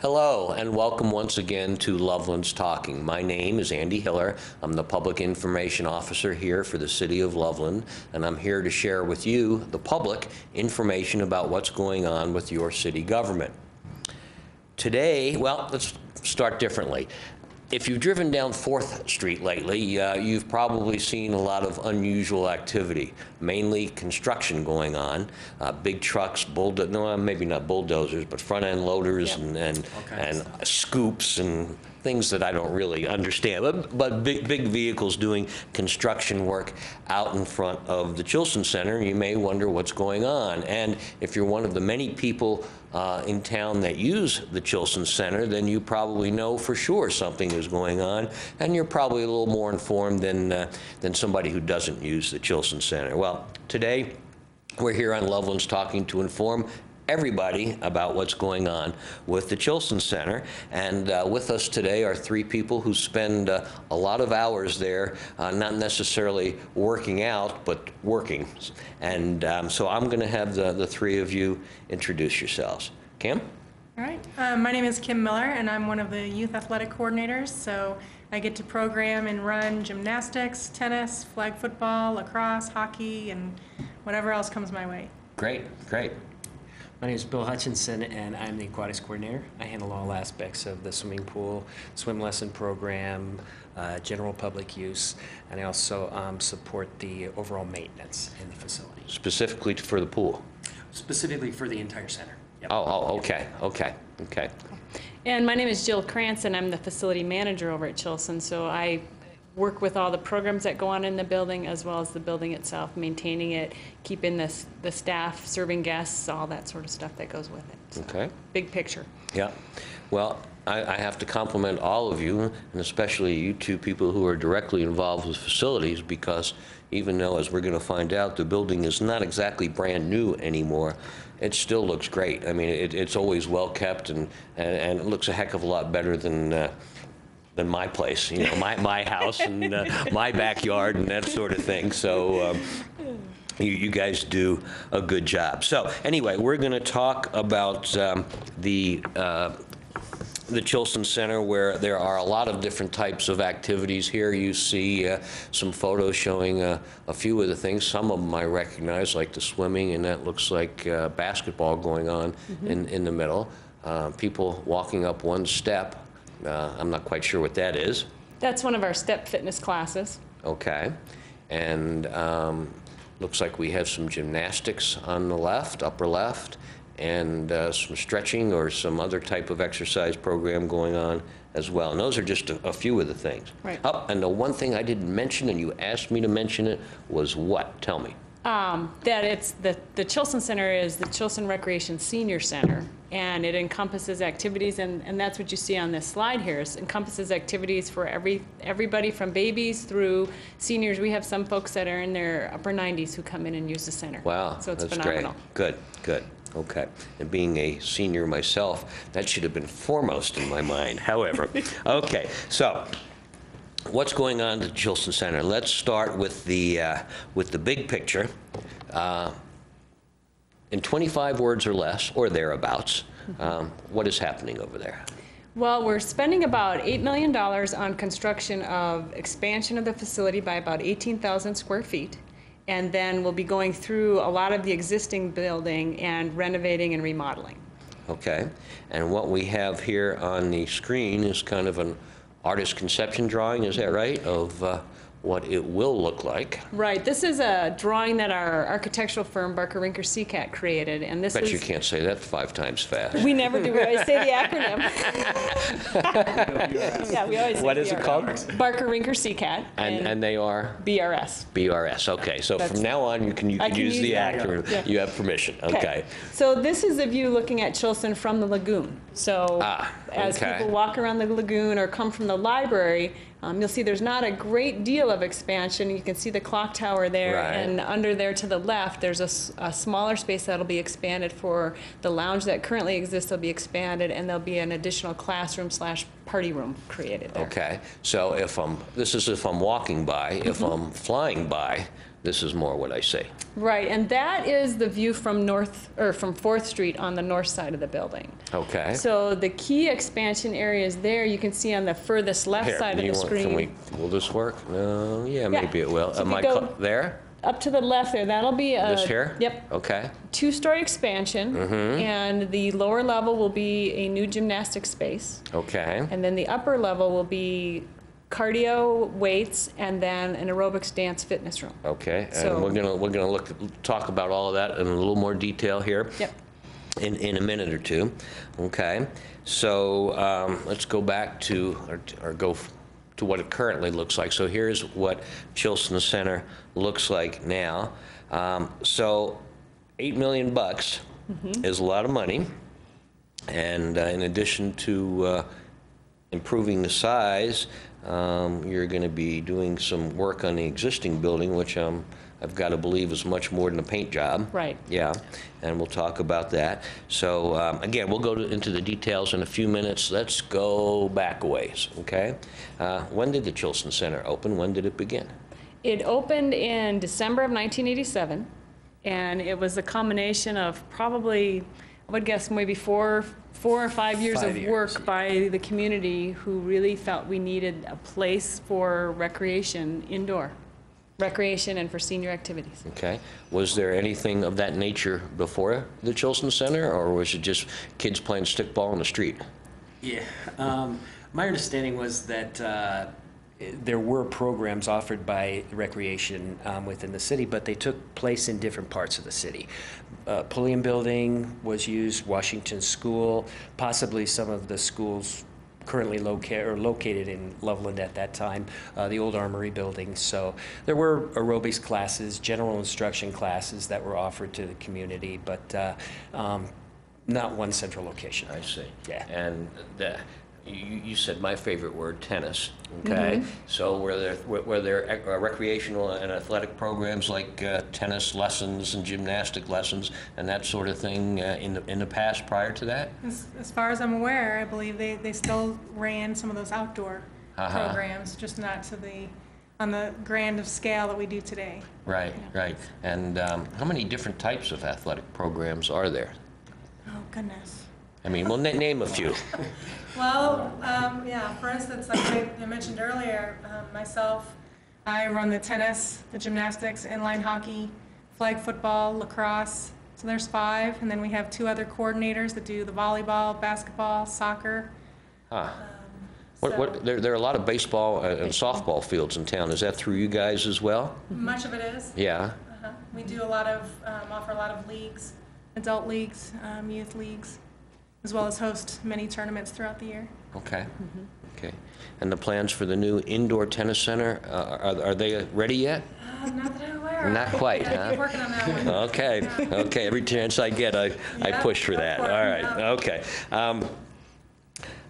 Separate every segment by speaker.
Speaker 1: Hello, and welcome once again to Loveland's Talking. My name is Andy Hiller. I'm the Public Information Officer here for the City of Loveland, and I'm here to share with you, the public, information about what's going on with your city government. Today, well, let's start differently. If you've driven down 4th Street lately, you've probably seen a lot of unusual activity, mainly construction going on. Big trucks, no, maybe not bulldozers, but front-end loaders and scoops and things that I don't really understand, but big vehicles doing construction work out in front of the Chilson Center. You may wonder what's going on. And if you're one of the many people in town that use the Chilson Center, then you probably know for sure something is going on, and you're probably a little more informed than somebody who doesn't use the Chilson Center. Well, today we're here on Loveland's Talking to inform everybody about what's going on with the Chilson Center. And with us today are 3 people who spend a lot of hours there, not necessarily working out, but working. And so I'm going to have the 3 of you introduce yourselves. Kim?
Speaker 2: All right. My name is Kim Miller, and I'm one of the youth athletic coordinators. So I get to program and run gymnastics, tennis, flag football, lacrosse, hockey, and whatever else comes my way.
Speaker 1: Great, great.
Speaker 3: My name is Bill Hutchinson, and I'm the aquatics coordinator. I handle all aspects of the swimming pool, swim lesson program, general public use, and I also support the overall maintenance in the facility.
Speaker 1: Specifically for the pool?
Speaker 3: Specifically for the entire center. Yep.
Speaker 1: Oh, okay, okay, okay.
Speaker 4: And my name is Jill Krantz, and I'm the facility manager over at Chilson, so I work with all the programs that go on in the building as well as the building itself, maintaining it, keeping the staff, serving guests, all that sort of stuff that goes with it. So,
Speaker 1: okay.
Speaker 4: Big picture.
Speaker 1: Yeah. Well, I have to compliment all of you, and especially you 2 people who are directly involved with facilities, because even though, as we're going to find out, the building is not exactly brand new anymore, it still looks great. I mean, it's always well kept, and it looks a heck of a lot better than my place, you know, my house and my backyard and that sort of thing. So you guys do a good job. So anyway, we're going to talk about the Chilson Center, where there are a lot of different types of activities. Here you see some photos showing a few of the things. Some of them I recognize, like the swimming, and that looks like basketball going on in the middle. People walking up one step. I'm not quite sure what that is.
Speaker 4: That's one of our step fitness classes.
Speaker 1: Okay. And looks like we have some gymnastics on the left, upper left, and some stretching or some other type of exercise program going on as well. And those are just a few of the things.
Speaker 4: Right.
Speaker 1: Oh, and the one thing I didn't mention, and you asked me to mention it, was what? Tell me.
Speaker 4: That it's the Chilson Center is the Chilson Recreation Senior Center, and it encompasses activities, and that's what you see on this slide here. It encompasses activities for everybody from babies through seniors. We have some folks that are in their upper 90s who come in and use the center.
Speaker 1: Wow,
Speaker 4: so it's
Speaker 1: that's
Speaker 4: phenomenal.
Speaker 1: Great. Good. Okay. And being a senior myself, that should have been foremost in my mind. However, okay. So, what's going on at the Chilson Center? Let's start with the big picture. In 25 words or less, or thereabouts, what is happening over there?
Speaker 4: Well, we're spending about $8 million on construction of expansion of the facility by about 18,000 square feet. And then we'll be going through a lot of the existing building and renovating and remodeling.
Speaker 1: Okay. And what we have here on the screen is kind of an artist conception drawing, is that right, of what it will look like.
Speaker 4: Right. This is a drawing that our architectural firm, Barker Rinker Seacat, created, and this
Speaker 1: Bet
Speaker 4: is...
Speaker 1: you can't say that 5 times fast.
Speaker 4: We never do. We always say the acronym. Yeah, we always say
Speaker 1: What is it called?
Speaker 4: Barker Rinker Seacat.
Speaker 1: And they are?
Speaker 4: BRS.
Speaker 1: BRS. Okay. So from now on, you can use the acronym.
Speaker 4: Yeah.
Speaker 1: You have permission. Okay.
Speaker 4: So this is the view looking at Chilson from the lagoon. So as people walk around the lagoon or come from the library, you'll see there's not a great deal of expansion. You can see the clock tower there,
Speaker 1: right.
Speaker 4: And under there to the left, there's a smaller space that'll be expanded for the lounge that currently exists. Will be expanded, and there'll be an additional classroom / party room created there.
Speaker 1: Okay. So if I'm walking by, if I'm flying by, This is more what I say.
Speaker 4: Right, and that is the view from from 4th Street on the north side of the building.
Speaker 1: Okay.
Speaker 4: So the key expansion areas there, you can see on the furthest left
Speaker 1: Here,
Speaker 4: side of the screen.
Speaker 1: will this work? No, yeah, maybe it will.
Speaker 4: So if
Speaker 1: Am
Speaker 4: you
Speaker 1: I
Speaker 4: go
Speaker 1: there?
Speaker 4: Up to the left there, that'll be a...
Speaker 1: This here?
Speaker 4: Yep.
Speaker 1: Okay.
Speaker 4: 2-story expansion, and the lower level will be a new gymnastics space.
Speaker 1: Okay.
Speaker 4: And then the upper level will be cardio, weights, and then an aerobics dance fitness room.
Speaker 1: Okay. And
Speaker 4: So-
Speaker 1: we're gonna talk about all of that in a little more detail here.
Speaker 4: Yep.
Speaker 1: In a minute or two. Okay. So let's go back to or go to what it currently looks like. So here's what Chilson Center looks like now. So $8 million is a lot of money, and in addition to improving the size, you're going to be doing some work on the existing building, which I've got to believe is much more than a paint job.
Speaker 4: Right.
Speaker 1: Yeah, and we'll talk about that. So again, we'll go into the details in a few minutes. Let's go back a ways, okay? When did the Chilson Center open? When did it begin?
Speaker 4: It opened in December of 1987, and it was a combination of probably, I would guess, maybe four or 5 years
Speaker 3: 5
Speaker 4: of
Speaker 3: years,
Speaker 4: work
Speaker 3: yeah.
Speaker 4: by the community who really felt we needed a place for recreation indoor. Recreation and for senior activities.
Speaker 1: Okay. Was there anything of that nature before the Chilson Center, or was it just kids playing stickball on the street?
Speaker 3: Yeah, my understanding was that there were programs offered by recreation within the city, but they took place in different parts of the city. Pulliam Building was used, Washington School, possibly some of the schools currently located in Loveland at that time, the old Armory building. So there were aerobics classes, general instruction classes that were offered to the community, but not one central location.
Speaker 1: I see.
Speaker 3: Yeah.
Speaker 1: And you said my favorite word, tennis. Okay. So were there recreational and athletic programs like tennis lessons and gymnastic lessons and that sort of thing in the past prior to that?
Speaker 2: As far as I'm aware, I believe they still ran some of those outdoor programs, just not on the grand of scale that we do today.
Speaker 1: Right. Right. And how many different types of athletic programs are there?
Speaker 2: Oh, goodness.
Speaker 1: I mean, well, name a few.
Speaker 2: Well, yeah, for instance, like I mentioned earlier, myself, I run the tennis, the gymnastics, inline hockey, flag football, lacrosse. So there's 5, and then we have 2 other coordinators that do the volleyball, basketball, soccer.
Speaker 1: There are a lot of baseball and softball fields in town. Is that through you guys as well?
Speaker 2: Much of it is.
Speaker 1: Yeah.
Speaker 2: We do offer a lot of leagues, adult leagues, youth leagues, as well as host many tournaments throughout the year.
Speaker 1: Okay. Okay. And the plans for the new indoor tennis center, are they ready yet?
Speaker 2: Not that I'm aware of.
Speaker 1: Not quite,
Speaker 2: Yeah,
Speaker 1: huh?
Speaker 2: keep working on that one.
Speaker 1: Okay. Okay. Every chance I get, I push for that. All right. Okay. How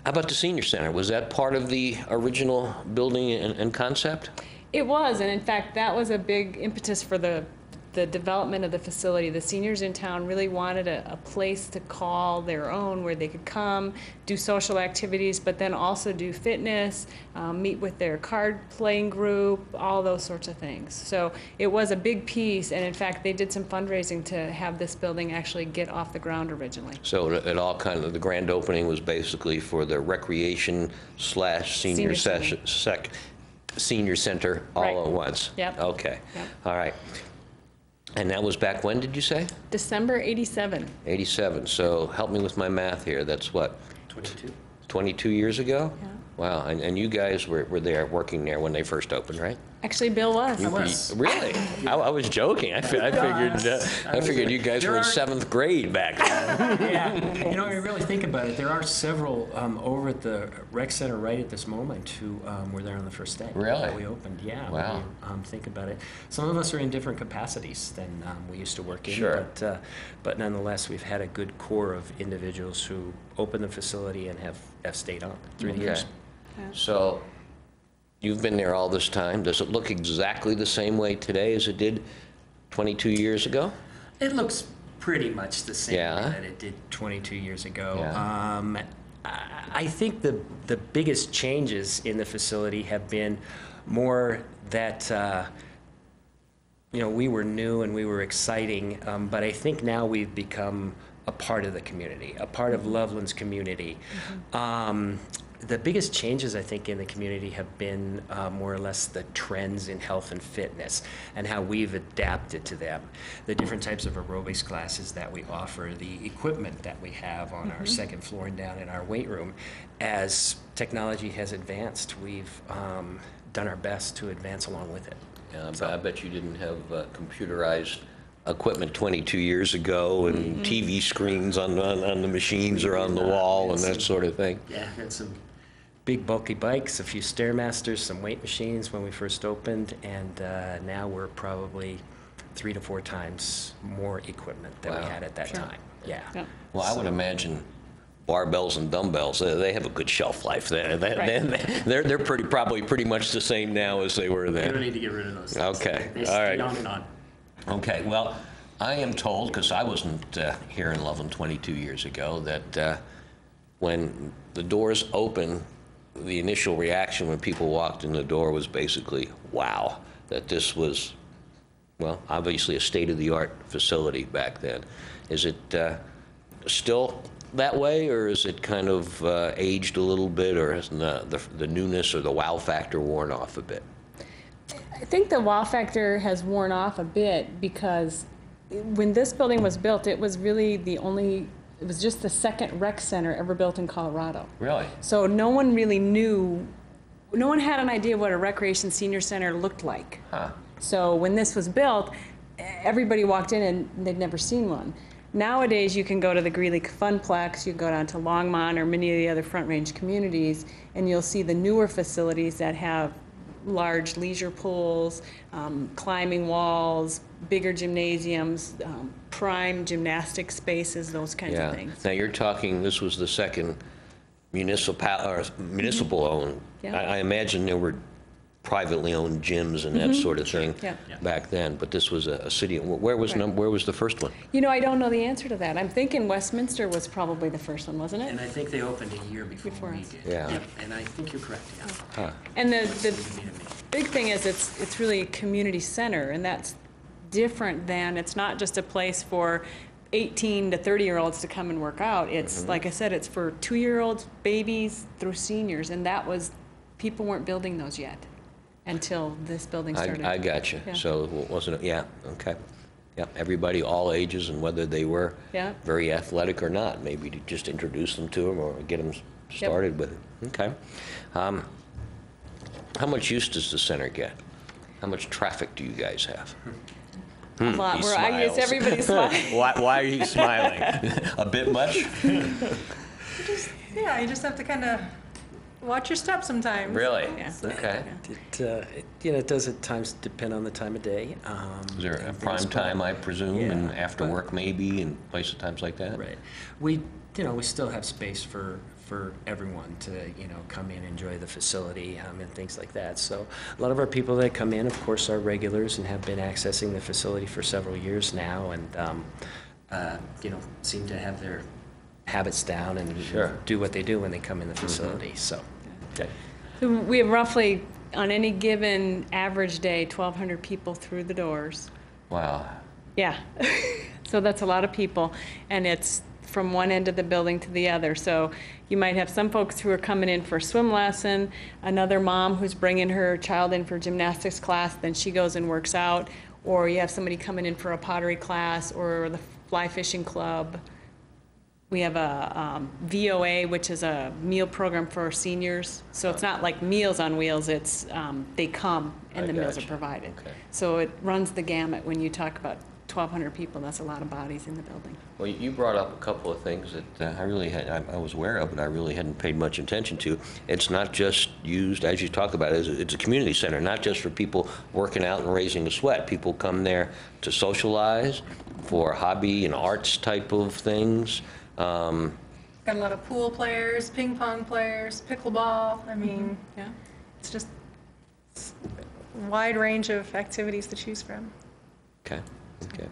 Speaker 1: about the senior center? Was that part of the original building and concept?
Speaker 4: It was, and in fact, that was a big impetus for the development of the facility. The seniors in town really wanted a place to call their own where they could come, do social activities, but then also do fitness, meet with their card playing group, all those sorts of things. So it was a big piece, and in fact, they did some fundraising to have this building actually get off the ground originally.
Speaker 1: So it all kind of, the grand opening was basically for the recreation / senior center all
Speaker 4: Right.
Speaker 1: at once?
Speaker 4: Yep.
Speaker 1: Okay.
Speaker 4: Yep.
Speaker 1: All right. And that was back when, did you say?
Speaker 4: December 87.
Speaker 1: 87. So help me with my math here. That's what?
Speaker 3: 22.
Speaker 1: 22 years ago?
Speaker 4: Yeah.
Speaker 1: Wow. And you guys were there, working there when they first opened, right?
Speaker 4: Actually, Bill was.
Speaker 1: Really? I was joking. I figured you guys were in 7th grade back then.
Speaker 3: Yeah, you know, when you really think about it, there are several over at the rec center right at this moment who were there on the first day.
Speaker 1: Really?
Speaker 3: That we opened, yeah.
Speaker 1: Wow.
Speaker 3: When you, think about it. Some of us are in different capacities than we used to work in.
Speaker 1: Sure.
Speaker 3: But nonetheless, we've had a good core of individuals who opened the facility and have stayed on through the years.
Speaker 1: So you've been there all this time. Does it look exactly the same way today as it did 22 years ago?
Speaker 3: It looks pretty much the same
Speaker 1: Yeah.
Speaker 3: way that it did 22 years ago.
Speaker 1: Yeah.
Speaker 3: I think the biggest changes in the facility have been more that we were new and we were exciting, but I think now we've become a part of the community, a part of Loveland's community. The biggest changes, I think, in the community have been more or less the trends in health and fitness and how we've adapted to them. The different types of aerobics classes that we offer, the equipment that we have on our second floor and down in our weight room. As technology has advanced, we've done our best to advance along with it.
Speaker 1: Yeah, I bet you didn't have computerized equipment 22 years ago and TV screens on the machines or on the wall and that sort of thing.
Speaker 3: Yeah, had some big bulky bikes, a few Stairmasters, some weight machines when we first opened, and now we're probably 3 to 4 times more equipment than we
Speaker 1: Wow.
Speaker 3: had at that time. Yeah.
Speaker 4: Yeah.
Speaker 1: Well, I would imagine barbells and dumbbells, they have a good shelf life. They're probably pretty much the same now as they were
Speaker 3: We don't
Speaker 1: then.
Speaker 3: need to get rid of those.
Speaker 1: Okay,
Speaker 3: They
Speaker 1: all right.
Speaker 3: stay on and on.
Speaker 1: Okay, well, I am told, because I wasn't here in Loveland 22 years ago, that when the doors open, the initial reaction when people walked in the door was basically, wow, that this was, well, obviously a state-of-the-art facility back then. Is it still that way, or is it kind of aged a little bit, or has the newness or the wow factor worn off a bit?
Speaker 4: I think the wow factor has worn off a bit because when this building was built, it was really it was just the second rec center ever built in Colorado.
Speaker 1: Really?
Speaker 4: So no one really knew, no one had an idea what a recreation senior center looked like.
Speaker 1: Huh.
Speaker 4: So when this was built, everybody walked in and they'd never seen one. Nowadays, you can go to the Greeley Funplex, you can go down to Longmont or many of the other Front Range communities, and you'll see the newer facilities that have large leisure pools, climbing walls, bigger gymnasiums, prime gymnastic spaces, those kinds of things.
Speaker 1: Now you're talking, this was the second municipal owned.
Speaker 4: Yeah.
Speaker 1: I imagine there were privately owned gyms and that sort of thing
Speaker 4: Yeah.
Speaker 1: back then, but this was a city. Where was where was the first one?
Speaker 4: You know, I don't know the answer to that. I'm thinking Westminster was probably the first one, wasn't
Speaker 3: And
Speaker 4: it?
Speaker 3: I think they opened a year before we
Speaker 4: us.
Speaker 3: did.
Speaker 1: Yeah.
Speaker 3: Yep, and I think you're correct, yeah.
Speaker 1: Huh.
Speaker 4: And the big thing is it's really a community center, and that's different than, it's not just a place for 18 to 30-year-olds to come and work out. It's, like I said, it's for 2-year-olds, babies, through seniors, and that was, people weren't building those yet until this building started.
Speaker 1: I got you.
Speaker 4: Yeah.
Speaker 1: So wasn't it? Yeah. Okay. Yeah. Everybody, all ages, and whether they were
Speaker 4: Yeah.
Speaker 1: very athletic or not, maybe to just introduce them to them or get them started with it. Okay. How much use does the center get? How much traffic do you guys have?
Speaker 4: A lot.
Speaker 1: He
Speaker 4: I guess
Speaker 1: smiles.
Speaker 4: everybody's smiling.
Speaker 1: Why are you smiling? A bit much?
Speaker 2: Yeah, you just have to kind of watch your step sometimes.
Speaker 1: Really?
Speaker 4: Yeah.
Speaker 1: Okay.
Speaker 3: It does at times depend on the time of day.
Speaker 1: Is there a
Speaker 3: and
Speaker 1: prime
Speaker 3: things, but-
Speaker 1: time, I presume, and
Speaker 3: Yeah,
Speaker 1: after
Speaker 3: but-
Speaker 1: work maybe, and places times like that?
Speaker 3: Right. We still have space for everyone to, come in, enjoy the facility, and things like that. So a lot of our people that come in, of course, are regulars and have been accessing the facility for several years now, and, seem to have their habits down and
Speaker 1: Sure.
Speaker 3: do what they do when they come in the facility, so.
Speaker 1: Okay.
Speaker 4: So we have roughly, on any given average day, 1,200 people through the doors.
Speaker 1: Wow.
Speaker 4: Yeah. So that's a lot of people, and it's from one end of the building to the other. So you might have some folks who are coming in for a swim lesson, another mom who's bringing her child in for gymnastics class, then she goes and works out, or you have somebody coming in for a pottery class or the fly fishing club. We have a VOA, which is a meal program for seniors. So it's not like Meals on Wheels, it's they come and
Speaker 1: I
Speaker 4: the meals are
Speaker 1: gotcha.
Speaker 4: provided.
Speaker 1: Okay.
Speaker 4: So it runs the gamut. When you talk about 1,200 people, that's a lot of bodies in the building.
Speaker 1: Well, you brought up a couple of things that I was aware of, but I really hadn't paid much attention to. It's not just used, as you talk about it, it's a community center, not just for people working out and raising a sweat. People come there to socialize, for hobby and arts type of things.
Speaker 2: Got a lot of pool players, ping pong players, pickleball. I mean,
Speaker 4: Yeah.
Speaker 2: it's just a wide range of activities to choose from.
Speaker 1: Okay, okay.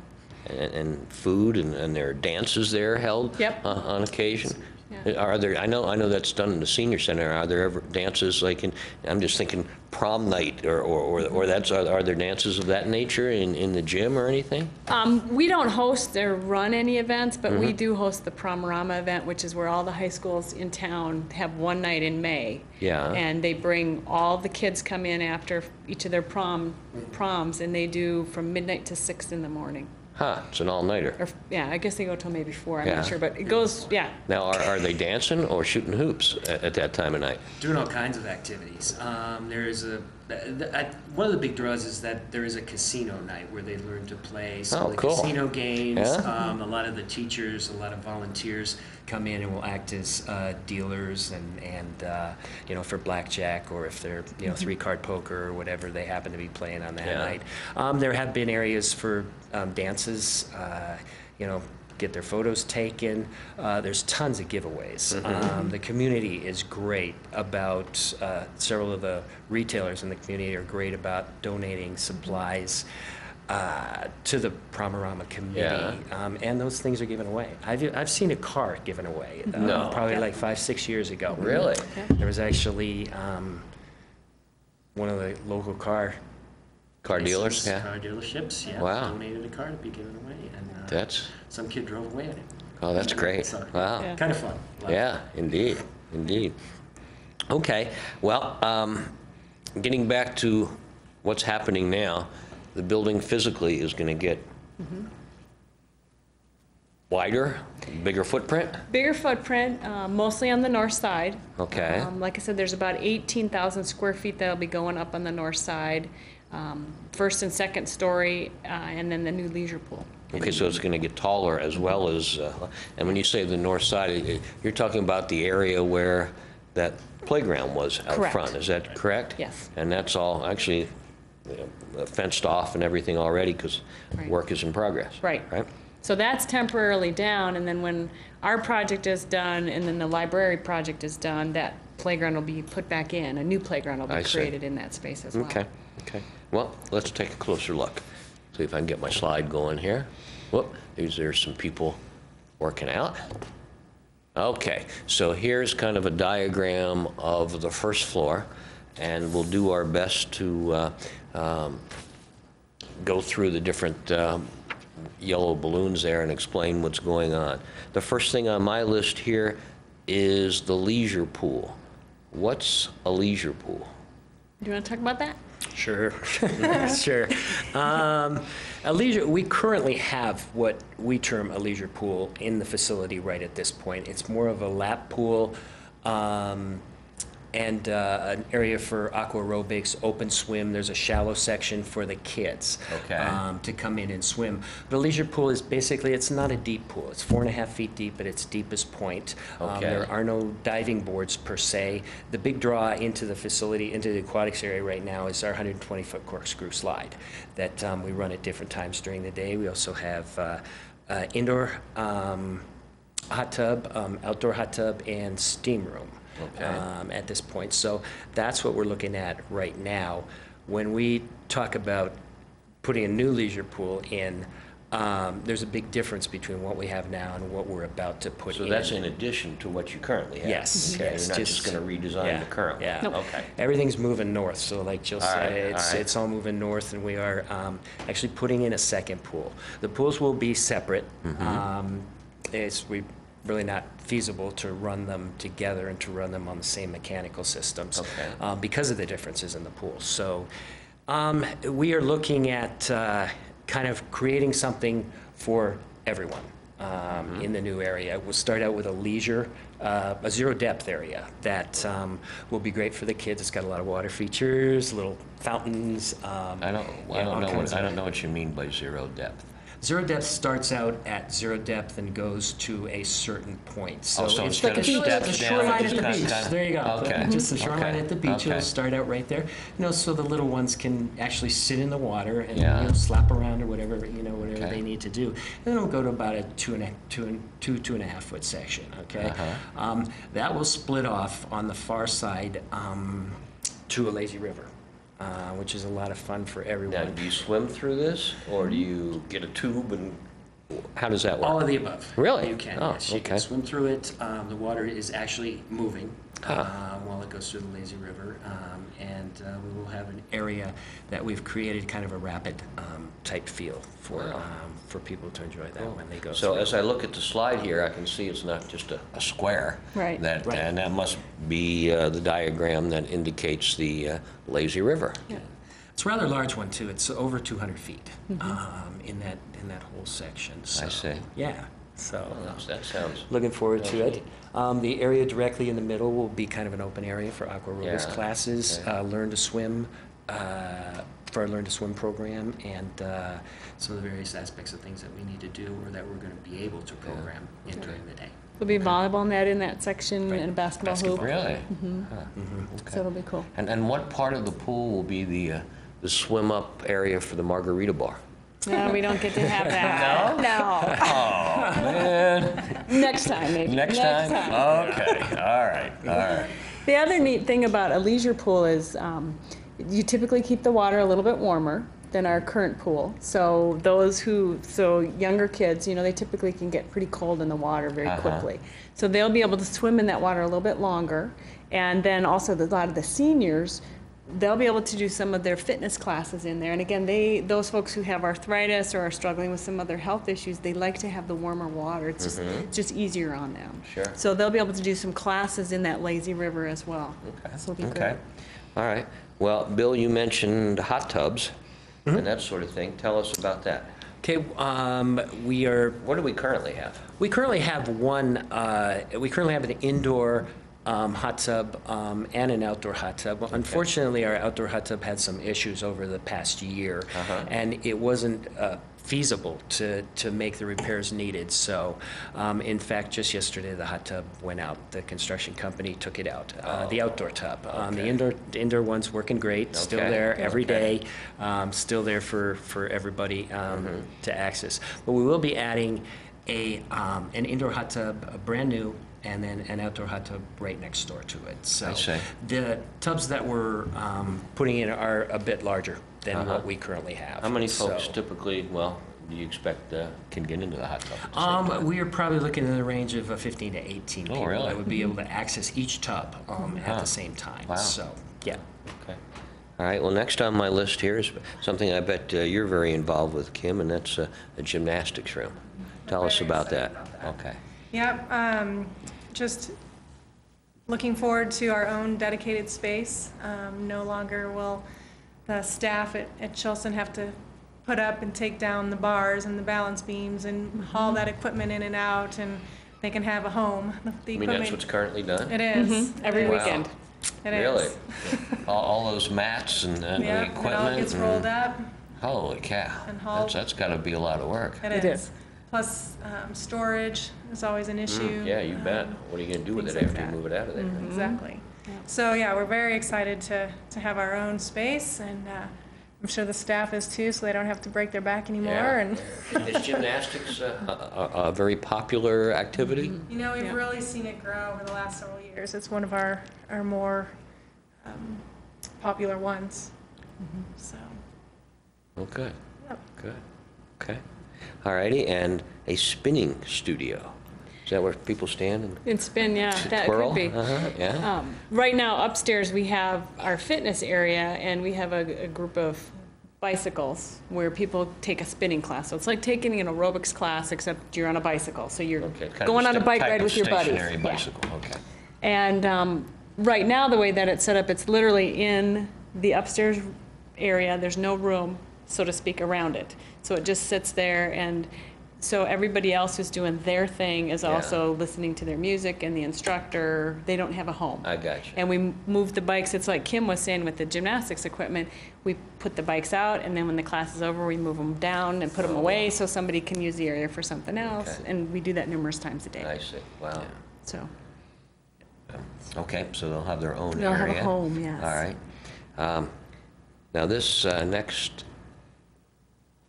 Speaker 1: And food, and there are dances there held
Speaker 4: Yep.
Speaker 1: on occasion?
Speaker 4: Yeah.
Speaker 1: Are there, I know that's done in the senior center. Are there ever dances like I'm just thinking prom night or that's, are there dances of that nature in the gym or anything?
Speaker 4: We don't host or run any events, but
Speaker 1: Mm-hmm.
Speaker 4: we do host the Prom-Rama event, which is where all the high schools in town have one night in May.
Speaker 1: Yeah.
Speaker 4: And they bring, all the kids come in after each of their proms, and they do from midnight to 6 in the morning.
Speaker 1: Huh, it's an all-nighter.
Speaker 4: Or, yeah, I guess they go till maybe 4, I'm
Speaker 1: Yeah.
Speaker 4: not sure, but it goes, yeah.
Speaker 1: Now, are they dancing or shooting hoops at that time of night?
Speaker 3: Doing all kinds of activities. There is one of the big draws is that there is a casino night where they learn to play some
Speaker 1: Oh,
Speaker 3: of the
Speaker 1: cool.
Speaker 3: casino games.
Speaker 1: Yeah.
Speaker 3: A lot of the teachers, a lot of volunteers come in and will act as dealers and you know, for blackjack, or if they're, you know, 3-card poker or whatever they happen to be playing on that
Speaker 1: Yeah.
Speaker 3: night. There have been areas for dances, you know, get their photos taken. There's tons of giveaways. The community is great about, several of the retailers in the community are great about donating supplies to the Prom-Rama committee. And those things are given away. I've seen a car given away,
Speaker 1: No.
Speaker 3: probably like 5-6 years ago.
Speaker 1: Really?
Speaker 3: There was actually one of the local car
Speaker 1: Dealers? Yeah.
Speaker 3: car dealerships, yeah,
Speaker 1: Wow.
Speaker 3: donated a car to be given away, and
Speaker 1: That's,
Speaker 3: some kid drove away in it.
Speaker 1: oh, that's great.
Speaker 3: So,
Speaker 1: Wow.
Speaker 4: Yeah.
Speaker 3: kind of fun.
Speaker 1: Yeah, indeed, indeed. Okay, well, getting back to what's happening now, the building physically is going to get wider, bigger footprint?
Speaker 4: Bigger footprint, mostly on the north side.
Speaker 1: Okay.
Speaker 4: Like I said, there's about 18,000 square feet that'll be going up on the north side. First and second story, and then the new leisure pool.
Speaker 1: Okay, so it's going to get taller as well as, and when you say the north side, you're talking about the area where that playground was out
Speaker 4: Correct.
Speaker 1: front, is that correct?
Speaker 4: Yes.
Speaker 1: And that's all actually fenced off and everything already because
Speaker 4: Right.
Speaker 1: work is in progress?
Speaker 4: Right.
Speaker 1: Right?
Speaker 4: So that's temporarily down, and then when our project is done and then the library project is done, that playground will be put back in. A new playground will
Speaker 1: I
Speaker 4: be
Speaker 1: see.
Speaker 4: created in that space as well.
Speaker 1: Okay, okay. Well, let's take a closer look. See if I can get my slide going here. Whoop, there's some people working out. Okay, so here's kind of a diagram of the first floor, and we'll do our best to go through the different yellow balloons there and explain what's going on. The first thing on my list here is the leisure pool. What's a leisure pool?
Speaker 4: Do you want to talk about that?
Speaker 3: Sure, sure. We currently have what we term a leisure pool in the facility right at this point. It's more of a lap pool and an area for aqua aerobics, open swim. There's a shallow section for the kids
Speaker 1: Okay.
Speaker 3: to come in and swim. But a leisure pool is basically, it's not a deep pool. It's 4.5 feet deep at its deepest point.
Speaker 1: Okay.
Speaker 3: There are no diving boards per se. The big draw into the facility, into the aquatics area right now is our 120-foot corkscrew slide that we run at different times during the day. We also have indoor hot tub, outdoor hot tub, and steam room.
Speaker 1: Okay.
Speaker 3: At this point. So that's what we're looking at right now. When we talk about putting a new leisure pool in, there's a big difference between what we have now and what we're about to put in.
Speaker 1: So that's in addition to what you currently have?
Speaker 3: Yes,
Speaker 1: Okay,
Speaker 3: yes,
Speaker 1: you're not just going to redesign the current one?
Speaker 3: Yeah.
Speaker 4: Nope.
Speaker 1: Okay.
Speaker 3: Everything's moving north, so like Jill
Speaker 1: All
Speaker 3: said,
Speaker 1: right, all right.
Speaker 3: it's all moving north, and we are actually putting in a second pool. The pools will be separate. We really not feasible to run them together and to run them on the same mechanical systems
Speaker 1: Okay.
Speaker 3: because of the differences in the pools. So we are looking at kind of creating something for everyone in the new area. We'll start out with a leisure, a zero depth area that will be great for the kids. It's got a lot of water features, little fountains.
Speaker 1: I don't know what you mean by zero depth.
Speaker 3: Zero depth starts out at zero depth and goes to a certain point. So
Speaker 1: so
Speaker 3: it's
Speaker 1: instead
Speaker 3: like
Speaker 1: of steps
Speaker 3: the
Speaker 1: down,
Speaker 3: shoreline
Speaker 1: it
Speaker 3: at the
Speaker 1: just
Speaker 3: beach.
Speaker 1: kinda-
Speaker 3: There you go.
Speaker 1: Okay.
Speaker 3: Just the shoreline
Speaker 1: Okay.
Speaker 3: at the beach.
Speaker 1: Okay.
Speaker 3: It'll start out right there. You know, so the little ones can actually sit in the water and
Speaker 1: Yeah.
Speaker 3: you know, slap around or whatever
Speaker 1: Okay.
Speaker 3: they need to do. And then it'll go to about a two and a half foot section. Okay. That will split off on the far side to a lazy river. Which is a lot of fun for everyone.
Speaker 1: Now, do you swim through this, or do you get a tube and how does that work?
Speaker 3: All of the above.
Speaker 1: Really?
Speaker 3: You can,
Speaker 1: Oh,
Speaker 3: yes. You
Speaker 1: okay.
Speaker 3: can swim through it. The water is actually moving
Speaker 1: Uh-huh.
Speaker 3: while it goes through the lazy river. And we will have an area that we've created kind of a rapid type feel for people to enjoy that when they go
Speaker 1: So
Speaker 3: through.
Speaker 1: as I look at the slide here, I can see it's not just a square.
Speaker 4: Right.
Speaker 1: That,
Speaker 3: Right.
Speaker 1: and that must be the diagram that indicates the lazy river.
Speaker 4: Yeah.
Speaker 3: It's a rather large one, too. It's over 200 feet in that whole section. So,
Speaker 1: I see.
Speaker 3: Yeah. So
Speaker 1: That sounds,
Speaker 3: looking forward to
Speaker 1: Sounds
Speaker 3: it. The area directly in the middle will be kind of an open area for aqua aerobics
Speaker 1: Yeah,
Speaker 3: classes,
Speaker 1: okay.
Speaker 3: learn to swim, for our Learn to Swim program, and some of the various aspects of things that we need to do or that we're going to be able to program in during the day.
Speaker 4: There'll be a volleyball net in that section
Speaker 3: Right.
Speaker 4: and a basketball hoop.
Speaker 1: really?
Speaker 4: So it'll be cool.
Speaker 1: And what part of the pool will be the swim up area for the margarita bar?
Speaker 4: No, we don't get to have that. No?
Speaker 1: Oh, man.
Speaker 4: Next time, maybe.
Speaker 1: Next time? Okay, all right.
Speaker 4: The other neat thing about a leisure pool is you typically keep the water a little bit warmer than our current pool. So younger kids, they typically can get pretty cold in the water very quickly. So they'll be able to swim in that water a little bit longer. And then also a lot of the seniors, they'll be able to do some of their fitness classes in there. And again, those folks who have arthritis or are struggling with some other health issues, they like to have the warmer water. It's just easier on them.
Speaker 1: Sure.
Speaker 4: So they'll be able to do some classes in that lazy river as well.
Speaker 1: Okay.
Speaker 4: So it'll be
Speaker 1: Okay.
Speaker 4: great.
Speaker 1: All right. Well, Bill, you mentioned hot tubs and that sort of thing. Tell us about that.
Speaker 3: Okay,
Speaker 1: What do we currently have?
Speaker 3: we currently have an indoor hot tub and an outdoor hot tub. Unfortunately, our outdoor hot tub had some issues over the past year, and it wasn't feasible to make the repairs needed. So, in fact, just yesterday, the hot tub went out. The construction company took it out. The outdoor tub. The indoor one's working great, still
Speaker 1: Okay.
Speaker 3: there every
Speaker 1: Okay.
Speaker 3: day, still there for everybody to access. But we will be adding an indoor hot tub, a brand new, and then an outdoor hot tub right next door to it. So
Speaker 1: I see.
Speaker 3: the tubs that we're putting in are a bit larger than what we currently have.
Speaker 1: How many folks
Speaker 3: So,
Speaker 1: typically, do you expect can get into the hot tub? at the same time?
Speaker 3: we are probably looking in the range of 15 to 18 people
Speaker 1: really?
Speaker 3: that would be able to access each tub at the same time.
Speaker 1: Wow.
Speaker 3: So, yeah.
Speaker 1: Okay. All right, well, next on my list here is something I bet you're very involved with, Kim, and that's a gymnastics room. Tell us
Speaker 2: Very
Speaker 1: about
Speaker 2: excited
Speaker 1: that.
Speaker 2: about that.
Speaker 1: Okay.
Speaker 2: Yep, just looking forward to our own dedicated space. No longer will the staff at Chilson have to put up and take down the bars and the balance beams and haul that equipment in and out, and they can have a home. The
Speaker 1: I mean, that's
Speaker 2: equipment,
Speaker 1: what's currently done?
Speaker 2: it is.
Speaker 4: Every
Speaker 2: It is.
Speaker 4: weekend.
Speaker 2: It is.
Speaker 1: Really? All those mats and
Speaker 2: Yeah,
Speaker 1: the
Speaker 2: it
Speaker 1: equipment?
Speaker 2: all gets rolled up.
Speaker 1: Holy cow.
Speaker 2: And hauled.
Speaker 1: That's got to be a lot of work.
Speaker 2: It
Speaker 4: It
Speaker 2: is.
Speaker 4: is.
Speaker 2: Plus, storage is always an issue.
Speaker 1: Yeah, you bet. What are you going to do with it
Speaker 2: things like
Speaker 1: after you
Speaker 2: that.
Speaker 1: move it out of there?
Speaker 2: Exactly. So, yeah, we're very excited to have our own space, and I'm sure the staff is too, so they don't have to break their back anymore.
Speaker 1: Yeah.
Speaker 2: And
Speaker 1: Is gymnastics a very popular activity?
Speaker 2: we've
Speaker 4: Yeah.
Speaker 2: really seen it grow over the last several years. It's one of our more popular ones. So,
Speaker 1: Oh, good.
Speaker 2: yep.
Speaker 1: Good. Okay. All righty, and a spinning studio. Is that where people stand and
Speaker 4: And spin, yeah, that
Speaker 1: twirl?
Speaker 4: could be.
Speaker 1: Yeah.
Speaker 4: Right now upstairs, we have our fitness area, and we have a group of bicycles where people take a spinning class. So it's like taking an aerobics class, except you're on a bicycle. So you're
Speaker 1: Okay, kind of
Speaker 4: going on a bike
Speaker 1: type
Speaker 4: ride
Speaker 1: of
Speaker 4: with your buddies.
Speaker 1: Stationary
Speaker 4: Yeah.
Speaker 1: bicycle, okay.
Speaker 4: And right now, the way that it's set up, it's literally in the upstairs area. There's no room, so to speak, around it. So it just sits there, and so everybody else who's doing their thing is
Speaker 1: Yeah.
Speaker 4: also listening to their music, and the instructor, they don't have a home.
Speaker 1: I got you.
Speaker 4: And we move the bikes, it's like Kim was saying with the gymnastics equipment, we put the bikes out, and then when the class is over, we move them down and put them away so somebody can use the area for something else.
Speaker 1: Okay.
Speaker 4: And we do that numerous times a day.
Speaker 1: I see, wow.
Speaker 4: So,
Speaker 1: Okay, so they'll have their own
Speaker 4: they'll
Speaker 1: area.
Speaker 4: have a home, yes.
Speaker 1: All right. Now, this next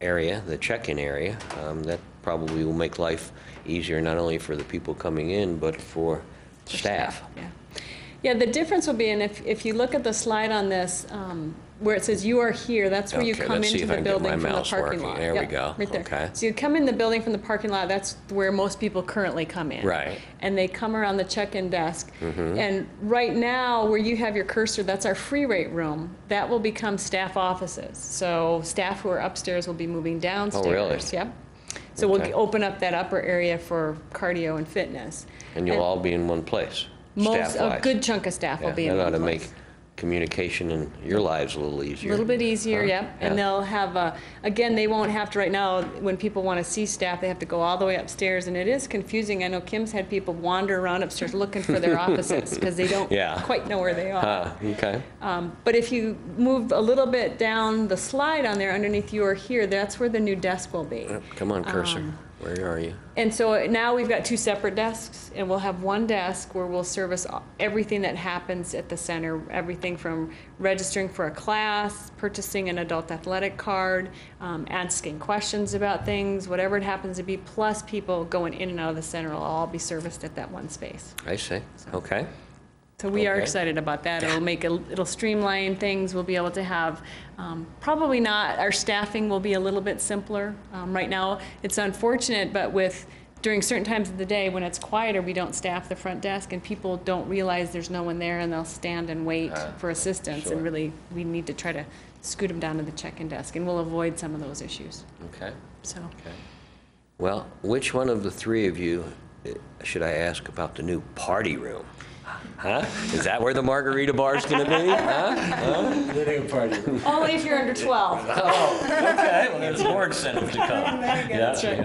Speaker 1: area, the check-in area, that probably will make life easier not only for the people coming in, but for staff.
Speaker 4: Yeah. Yeah, the difference will be, and if you look at the slide on this, where it says you are here, that's where you
Speaker 1: Okay,
Speaker 4: come
Speaker 1: let's see
Speaker 4: into
Speaker 1: if I
Speaker 4: the
Speaker 1: can get
Speaker 4: building
Speaker 1: my
Speaker 4: from the
Speaker 1: mouse
Speaker 4: parking
Speaker 1: working.
Speaker 4: lot.
Speaker 1: There we
Speaker 4: Yep,
Speaker 1: go.
Speaker 4: right there.
Speaker 1: Okay.
Speaker 4: So you come in the building from the parking lot, that's where most people currently come in.
Speaker 1: Right.
Speaker 4: And they come around the check-in desk. And right now, where you have your cursor, that's our free weight room. That will become staff offices. So staff who are upstairs will be moving downstairs.
Speaker 1: Oh, really?
Speaker 4: Yep. So
Speaker 1: Okay.
Speaker 4: we'll open up that upper area for cardio and fitness.
Speaker 1: And you'll all be in one place,
Speaker 4: A
Speaker 1: staff-wise.
Speaker 4: good chunk of staff will be in
Speaker 1: That ought
Speaker 4: one
Speaker 1: to
Speaker 4: place.
Speaker 1: make communication in your lives a little easier.
Speaker 4: A little bit easier,
Speaker 1: Huh?
Speaker 4: yep. And
Speaker 1: Yeah.
Speaker 4: they'll have, again, they won't have to, right now, when people want to see staff, they have to go all the way upstairs, and it is confusing. I know Kim's had people wander around upstairs looking for their offices, because they don't
Speaker 1: Yeah.
Speaker 4: quite know where they are.
Speaker 1: Okay.
Speaker 4: But if you move a little bit down the slide on there, underneath you are here, that's where the new desk will be.
Speaker 1: Come on, cursor. Where are you?
Speaker 4: And so now we've got 2 separate desks, and we'll have one desk where we'll service everything that happens at the center, everything from registering for a class, purchasing an adult athletic card, asking questions about things, whatever it happens to be, plus people going in and out of the center will all be serviced at that one space.
Speaker 1: I see. Okay.
Speaker 4: So we are
Speaker 1: Okay.
Speaker 4: excited about that. It'll streamline things. We'll be able to have, probably not, our staffing will be a little bit simpler. Right now, it's unfortunate, but during certain times of the day, when it's quieter, we don't staff the front desk, and people don't realize there's no one there, and they'll stand and wait for assistance.
Speaker 1: sure.
Speaker 4: And really, we need to try to scoot them down to the check-in desk, and we'll avoid some of those issues.
Speaker 1: Okay.
Speaker 4: So,
Speaker 1: Okay. Well, which one of the 3 of you should I ask about the new party room? Huh? Is that where the margarita bar's going to be? Huh?
Speaker 3: The new party room.
Speaker 4: only if you're under 12.
Speaker 1: Oh, okay. Well, there's more incentive to come.
Speaker 4: That's right.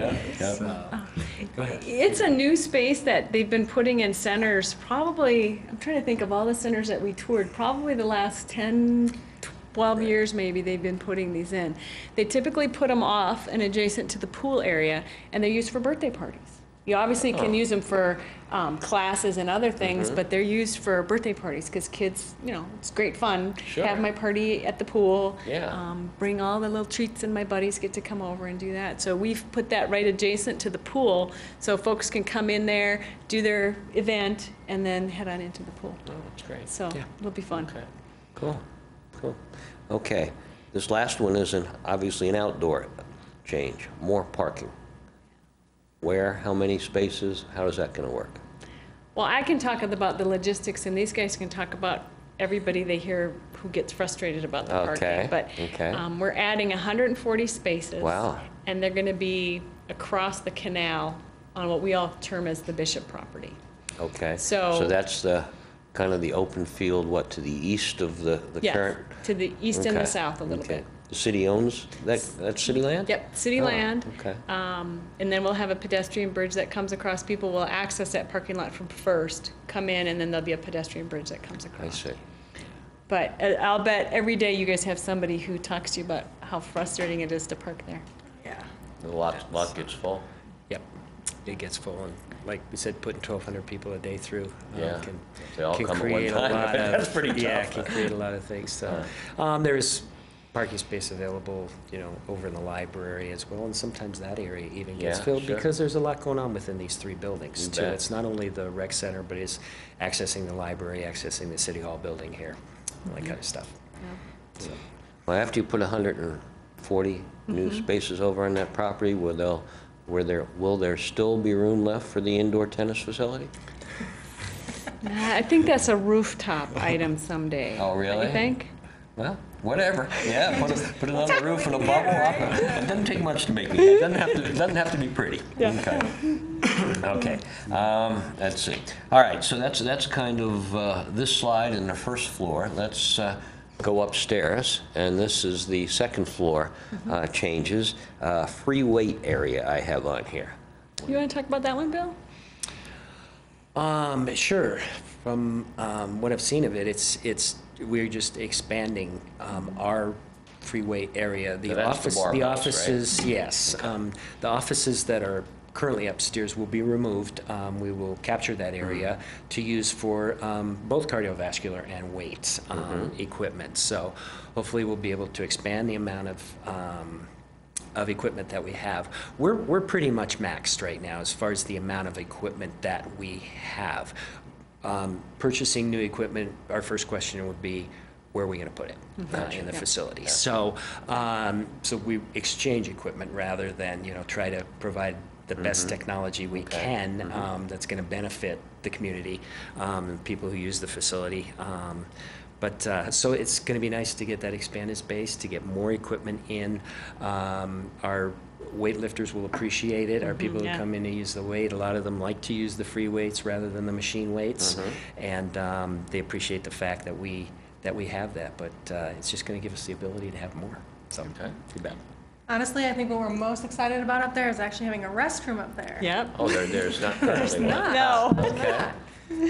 Speaker 3: Go ahead.
Speaker 4: It's a new space that they've been putting in centers, probably, I'm trying to think of all the centers that we toured, probably the last 10, 12 years maybe they've been putting these in. They typically put them off and adjacent to the pool area, and they're used for birthday parties. You obviously can use them for classes and other things, but they're used for birthday parties because kids, it's great fun.
Speaker 1: Sure.
Speaker 4: Have my party at the pool.
Speaker 1: Yeah.
Speaker 4: Bring all the little treats, and my buddies get to come over and do that. So we've put that right adjacent to the pool, so folks can come in there, do their event, and then head on into the pool.
Speaker 1: Oh, that's great.
Speaker 4: So it'll be fun.
Speaker 1: Okay. Cool. Cool. Okay. This last one is obviously an outdoor change. More parking. Where? How many spaces? How is that going to work?
Speaker 4: Well, I can talk about the logistics, and these guys can talk about everybody they hear who gets frustrated about the
Speaker 1: Okay,
Speaker 4: parking. But
Speaker 1: okay.
Speaker 4: We're adding 140 spaces.
Speaker 1: Wow.
Speaker 4: And they're going to be across the canal on what we all term as the Bishop property.
Speaker 1: Okay.
Speaker 4: So-
Speaker 1: That's the kind of the open field, to the east of the
Speaker 4: Yes,
Speaker 1: current?
Speaker 4: to the east and the
Speaker 1: Okay,
Speaker 4: south a little
Speaker 1: okay.
Speaker 4: bit.
Speaker 1: The city owns that? That's city land?
Speaker 4: Yep, city
Speaker 1: Oh,
Speaker 4: land.
Speaker 1: okay.
Speaker 4: And then we'll have a pedestrian bridge that comes across. People will access that parking lot from first, come in, and then there'll be a pedestrian bridge that comes across.
Speaker 1: I see.
Speaker 4: But I'll bet every day you guys have somebody who talks to you about how frustrating it is to park there.
Speaker 2: Yeah.
Speaker 1: The lot gets full?
Speaker 3: Yep, it gets full, and like we said, putting 1,200 people a day through
Speaker 1: Yeah.
Speaker 3: can
Speaker 1: They all
Speaker 3: can
Speaker 1: come at one
Speaker 3: create a
Speaker 1: time.
Speaker 3: lot of
Speaker 1: That's pretty
Speaker 3: yeah,
Speaker 1: tough.
Speaker 3: can create a lot of things. So there's parking space available, over in the library as well, and sometimes that area even gets
Speaker 1: Yeah,
Speaker 3: filled
Speaker 1: sure.
Speaker 3: because there's a lot going on within these 3 buildings
Speaker 1: You
Speaker 3: too.
Speaker 1: bet.
Speaker 3: It's not only the rec center, but it's accessing the library, accessing the city hall building here, all that kind of stuff. So,
Speaker 1: Well, after you put 140 new spaces over on that property, will there still be room left for the indoor tennis facility?
Speaker 4: I think that's a rooftop item someday.
Speaker 1: Oh, really?
Speaker 4: You think?
Speaker 1: Well, whatever. Yeah, put it on the roof in a bubble. It doesn't take much to make me. It doesn't have to be pretty.
Speaker 4: Yeah.
Speaker 1: Okay. Okay. Let's see. All right. So that's kind of this slide in the first floor. Let's go upstairs, and this is the second floor changes. Free weight area I have on here.
Speaker 4: You want to talk about that one, Bill?
Speaker 3: Sure. From what I've seen of it, we're just expanding our free weight area.
Speaker 1: So that's the bar
Speaker 3: the
Speaker 1: house,
Speaker 3: offices, yes. The offices that are currently upstairs will be removed. We will capture that area to use for both cardiovascular and weight equipment. So hopefully we'll be able to expand the amount of equipment that we have. We're pretty much maxed right now as far as the amount of equipment that we have. purchasing new equipment, our first question would be, where are we going to put it in the facility? So, so we exchange equipment rather than, try to provide the best technology we can that's going to benefit the community, and people who use the facility. So it's going to be nice to get that expanded space, to get more equipment in. Our weightlifters will appreciate it. Our people who come in to use the weight, a lot of them like to use the free weights rather than the machine weights, and they appreciate the fact that we have that. But it's just going to give us the ability to have more. So, too bad.
Speaker 2: Honestly, I think what we're most excited about up there is actually having a restroom up there.
Speaker 4: Yep.
Speaker 1: Oh, there's not currently one.
Speaker 4: No.
Speaker 1: Okay.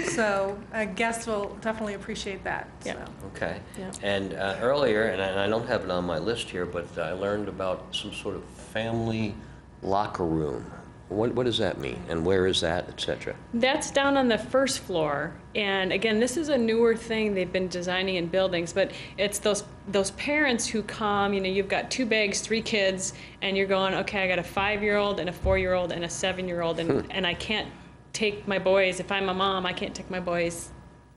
Speaker 2: So guests will definitely appreciate that.
Speaker 4: Yep.
Speaker 2: So.
Speaker 1: Okay.
Speaker 4: Yeah.
Speaker 1: And earlier, and I don't have it on my list here, but I learned about some sort of family locker room. What does that mean, and where is that, et cetera?
Speaker 4: That's down on the first floor, and again, this is a newer thing they've been designing in buildings, but it's those parents who come, you've got 2 bags, 3 kids, and you're going, okay, I got a 5-year-old and a 4-year-old and a 7-year-old, and I can't take my boys, if I'm a mom, I can't take my boys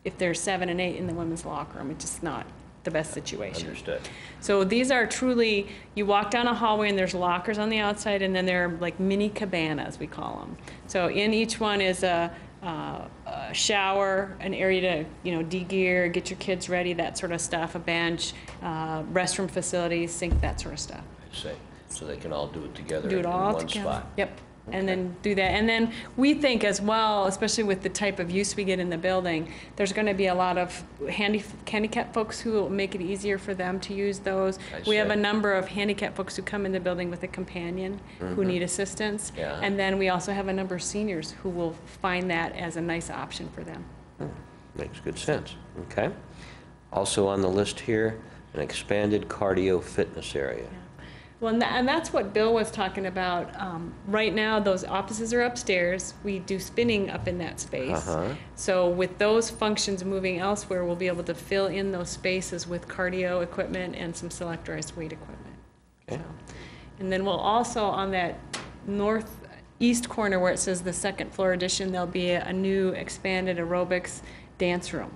Speaker 4: if they're 7 and 8 in the women's locker room. It's just not the best situation.
Speaker 1: Understood.
Speaker 4: So these are truly, you walk down a hallway and there's lockers on the outside, and then they're like mini cabanas, we call them. So in each one is a shower, an area to, de-gear, get your kids ready, that sort of stuff, a bench, restroom facilities, sink, that sort of stuff.
Speaker 1: I see. So they can all do it together
Speaker 4: Do it
Speaker 1: in
Speaker 4: all
Speaker 1: one
Speaker 4: together.
Speaker 1: spot.
Speaker 4: Yep. And then do that. And then we think as well, especially with the type of use we get in the building, there's going to be a lot of handicapped folks who will make it easier for them to use those. We have a number of handicapped folks who come in the building with a companion who need assistance.
Speaker 1: Yeah.
Speaker 4: And then we also have a number of seniors who will find that as a nice option for them.
Speaker 1: Makes good sense. Okay. Also on the list here, an expanded cardio fitness area.
Speaker 4: Well, and that's what Bill was talking about. Right now, those offices are upstairs. We do spinning up in that space. So with those functions moving elsewhere, we'll be able to fill in those spaces with cardio equipment and some selectorized weight equipment.
Speaker 1: Okay.
Speaker 4: So, and then we'll also, on that northeast corner where it says the second floor addition, there'll be a new expanded aerobics dance room.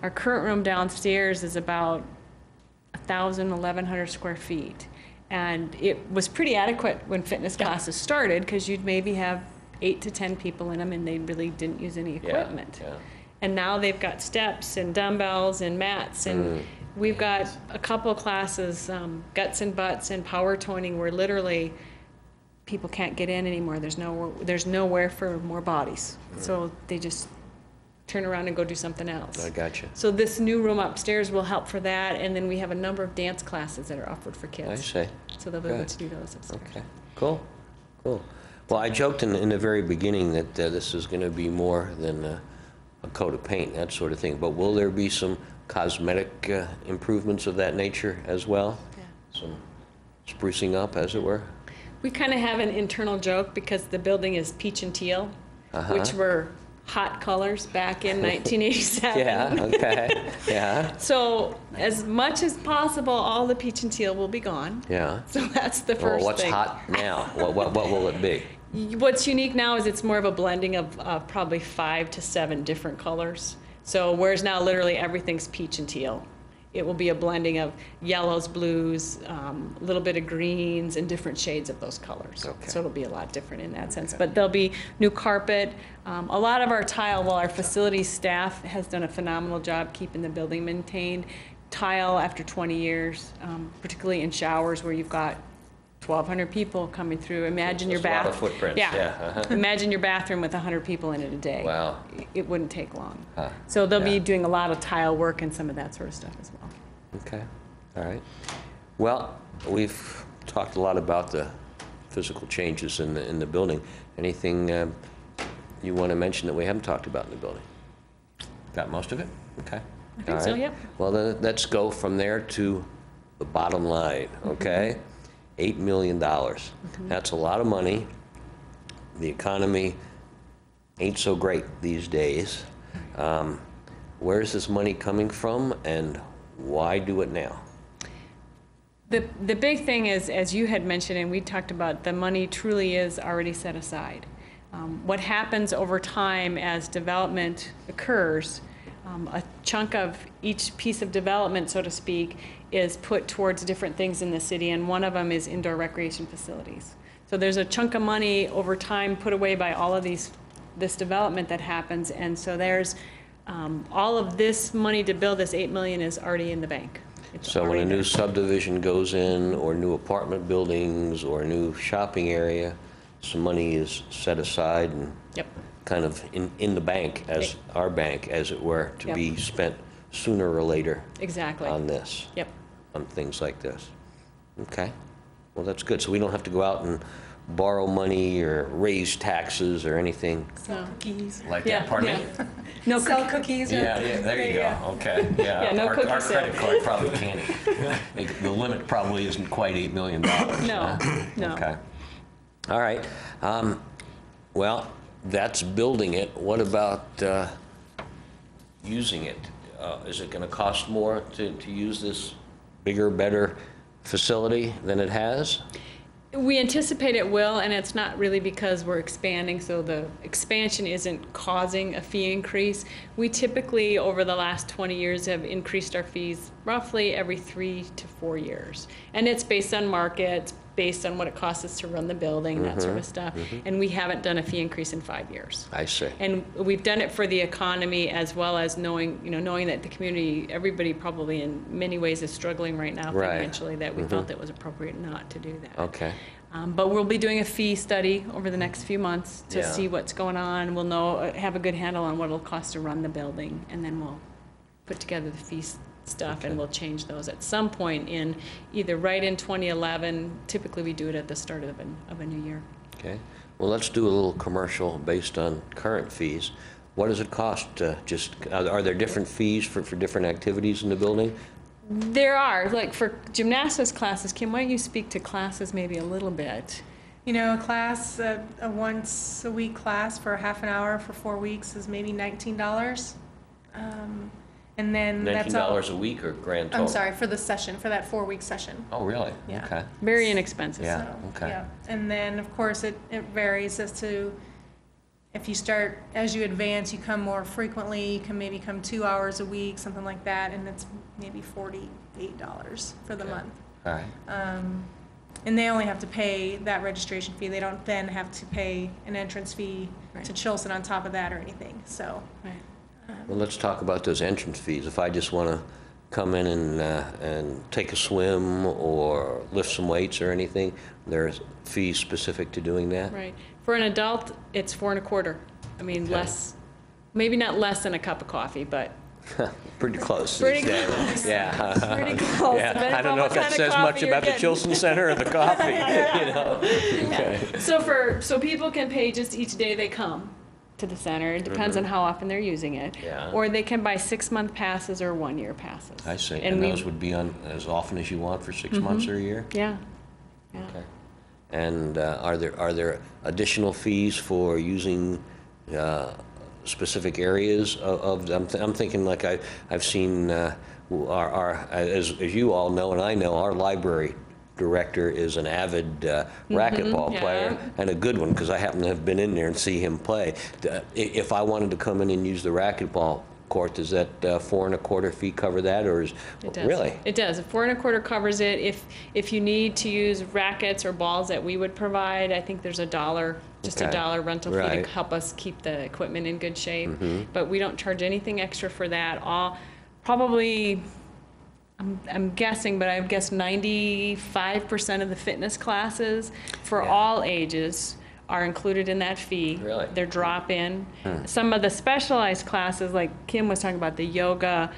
Speaker 4: Our current room downstairs is about 1,100 square feet. And it was pretty adequate when fitness classes started, because you'd maybe have 8 to 10 people in them, and they really didn't use any equipment.
Speaker 1: Yeah.
Speaker 4: And now they've got steps and dumbbells and mats, and we've got a couple of classes, guts and butts and power toning, where literally people can't get in anymore. There's nowhere for more bodies. So they just turn around and go do something else.
Speaker 1: I got you.
Speaker 4: So this new room upstairs will help for that, and then we have a number of dance classes that are offered for kids.
Speaker 1: I see.
Speaker 4: So they'll be able
Speaker 1: Good.
Speaker 4: to do those upstairs.
Speaker 1: Okay. Cool. Cool. Well, I joked in the very beginning that this is going to be more than a coat of paint, that sort of thing. But will there be some cosmetic improvements of that nature as well?
Speaker 4: Yeah.
Speaker 1: Some sprucing up, as it were?
Speaker 4: We kind of have an internal joke because the building is peach and teal, which were hot colors back in 1987.
Speaker 1: Yeah, okay, yeah.
Speaker 4: So as much as possible, all the peach and teal will be gone.
Speaker 1: Yeah.
Speaker 4: So that's the
Speaker 1: Well,
Speaker 4: first
Speaker 1: what's
Speaker 4: thing.
Speaker 1: hot now? What will it be?
Speaker 4: What's unique now is it's more of a blending of probably 5 to 7 different colors. So whereas now literally everything's peach and teal, it will be a blending of yellows, blues, a little bit of greens, and different shades of those colors.
Speaker 1: Okay.
Speaker 4: So it'll be a lot different in that sense. But there'll be new carpet. A lot of our tile, while our facilities staff has done a phenomenal job keeping the building maintained, tile after 20 years, particularly in showers where you've got 1,200 people coming through. Imagine your
Speaker 1: That's a lot
Speaker 4: bath.
Speaker 1: of footprints, yeah.
Speaker 4: Imagine your bathroom with 100 people in it a day.
Speaker 1: Wow.
Speaker 4: It wouldn't take long.
Speaker 1: Huh.
Speaker 4: So they'll be
Speaker 1: Yeah.
Speaker 4: doing a lot of tile work and some of that sort of stuff as well.
Speaker 1: Okay, all right. Well, we've talked a lot about the physical changes in the building. Anything you want to mention that we haven't talked about in the building? Got most of it? Okay.
Speaker 4: I think so, yep.
Speaker 1: Well, then let's go from there to the bottom line, okay? $8 million. That's a lot of money. The economy ain't so great these days. Where's this money coming from, and why do it now?
Speaker 4: The big thing is, as you had mentioned, and we talked about, the money truly is already set aside. What happens over time as development occurs, a chunk of each piece of development, so to speak, is put towards different things in the city, and one of them is indoor recreation facilities. So there's a chunk of money over time put away by all of this development that happens, and so there's all of this money to build this $8 million is already in the bank. It's
Speaker 1: So when
Speaker 4: already
Speaker 1: a new
Speaker 4: there.
Speaker 1: subdivision goes in, or new apartment buildings, or a new shopping area, some money is set aside and
Speaker 4: Yep.
Speaker 1: kind of in the bank, as our bank, as it were, to
Speaker 4: Yep.
Speaker 1: be spent sooner or later
Speaker 4: Exactly.
Speaker 1: on this,
Speaker 4: Yep.
Speaker 1: on things like this. Okay, well, that's good. So we don't have to go out and borrow money or raise taxes or anything
Speaker 2: Sell cookies.
Speaker 1: like
Speaker 4: Yeah,
Speaker 1: that. Pardon me?
Speaker 4: yeah. No,
Speaker 2: Sell cookies. or-
Speaker 1: Yeah, there you go. Okay, yeah.
Speaker 4: Yeah, no
Speaker 1: Our
Speaker 4: cookie
Speaker 1: our
Speaker 4: sale.
Speaker 1: credit card probably can't. The limit probably isn't quite $8 million.
Speaker 4: No,
Speaker 1: huh?
Speaker 4: no.
Speaker 1: Okay. All right. Well, that's building it. What about using it? Is it going to cost more to use this bigger, better facility than it has?
Speaker 4: We anticipate it will, and it's not really because we're expanding, so the expansion isn't causing a fee increase. We typically, over the last 20 years, have increased our fees roughly every 3 to 4 years. And it's based on market, based on what it costs us to run the building, that sort of stuff. And we haven't done a fee increase in 5 years.
Speaker 1: I see.
Speaker 4: And we've done it for the economy, as well as knowing that the community, everybody probably in many ways is struggling right now
Speaker 1: Right.
Speaker 4: financially, that we felt it was appropriate not to do that.
Speaker 1: Okay.
Speaker 4: But we'll be doing a fee study over the next few months to
Speaker 1: Yeah.
Speaker 4: see what's going on. We'll know, have a good handle on what it'll cost to run the building, and then we'll put together the fee stuff, and we'll change those at some point in either right in 2011. Typically, we do it at the start of a new year.
Speaker 1: Okay. Well, let's do a little commercial based on current fees. What does it cost to are there different fees for different activities in the building?
Speaker 4: There are, like for gymnastics classes. Kim, why don't you speak to classes maybe a little bit?
Speaker 2: You know, a class, a once a week class for half an hour for 4 weeks is maybe $19. And then that's all.
Speaker 1: $19 a week or grand total?
Speaker 2: I'm sorry, for the session, for that 4-week session.
Speaker 1: Oh, really?
Speaker 2: Yeah.
Speaker 1: Okay.
Speaker 4: Very inexpensive.
Speaker 1: Yeah.
Speaker 2: So,
Speaker 1: okay.
Speaker 2: yeah. And then, of course, it varies as to if you start, as you advance, you come more frequently, you can maybe come 2 hours a week, something like that, and it's maybe $48 for the
Speaker 1: Okay.
Speaker 2: month.
Speaker 1: All right.
Speaker 2: And they only have to pay that registration fee. They don't then have to pay an entrance fee
Speaker 4: Right.
Speaker 2: to Chilson on top of that or anything, so.
Speaker 4: Right.
Speaker 1: Well, let's talk about those entrance fees. If I just want to come in and take a swim or lift some weights or anything, there's fees specific to doing that?
Speaker 4: Right. For an adult, it's 4 1/4. I mean,
Speaker 1: Okay.
Speaker 4: less, maybe not less than a cup of coffee, but
Speaker 1: Pretty close.
Speaker 4: Pretty
Speaker 1: these days.
Speaker 4: close.
Speaker 1: Yeah.
Speaker 4: pretty close.
Speaker 1: Yeah.
Speaker 4: depending
Speaker 1: I don't
Speaker 4: on
Speaker 1: know
Speaker 4: what
Speaker 1: if that
Speaker 4: kind of
Speaker 1: says
Speaker 4: coffee
Speaker 1: much
Speaker 4: you're
Speaker 1: about the
Speaker 4: getting.
Speaker 1: Chilson Center or the coffee, you know? Okay.
Speaker 4: So so people can pay just each day they come to the center. It depends on how often they're using it.
Speaker 1: Yeah.
Speaker 4: Or they can buy 6-month passes or 1-year passes.
Speaker 1: I see.
Speaker 4: And
Speaker 1: And
Speaker 4: we,
Speaker 1: those would be on as often as you want for 6 months or a year?
Speaker 4: yeah. Yeah.
Speaker 1: Okay. And are there additional fees for using specific areas of I'm thinking like I've seen as you all know and I know, our library director is an avid racquetball
Speaker 4: yeah.
Speaker 1: player, and a good one, because I happen to have been in there and see him play. If I wanted to come in and use the racquetball court, does that 4 1/4 fee cover that, or is
Speaker 4: It does.
Speaker 1: really?
Speaker 4: It does. 4 1/4 covers it. If you need to use rackets or balls that we would provide, I think there's just
Speaker 1: Okay.
Speaker 4: a $1 rental fee
Speaker 1: Right.
Speaker 4: to help us keep the equipment in good shape.
Speaker 1: Mm-hmm.
Speaker 4: But we don't charge anything extra for that. Probably, I'm guessing, but I would guess 95% of the fitness classes for
Speaker 1: Yeah.
Speaker 4: all ages are included in that fee.
Speaker 1: Really?
Speaker 4: They're drop-in. Some of the specialized classes, like Kim was talking about, the yoga,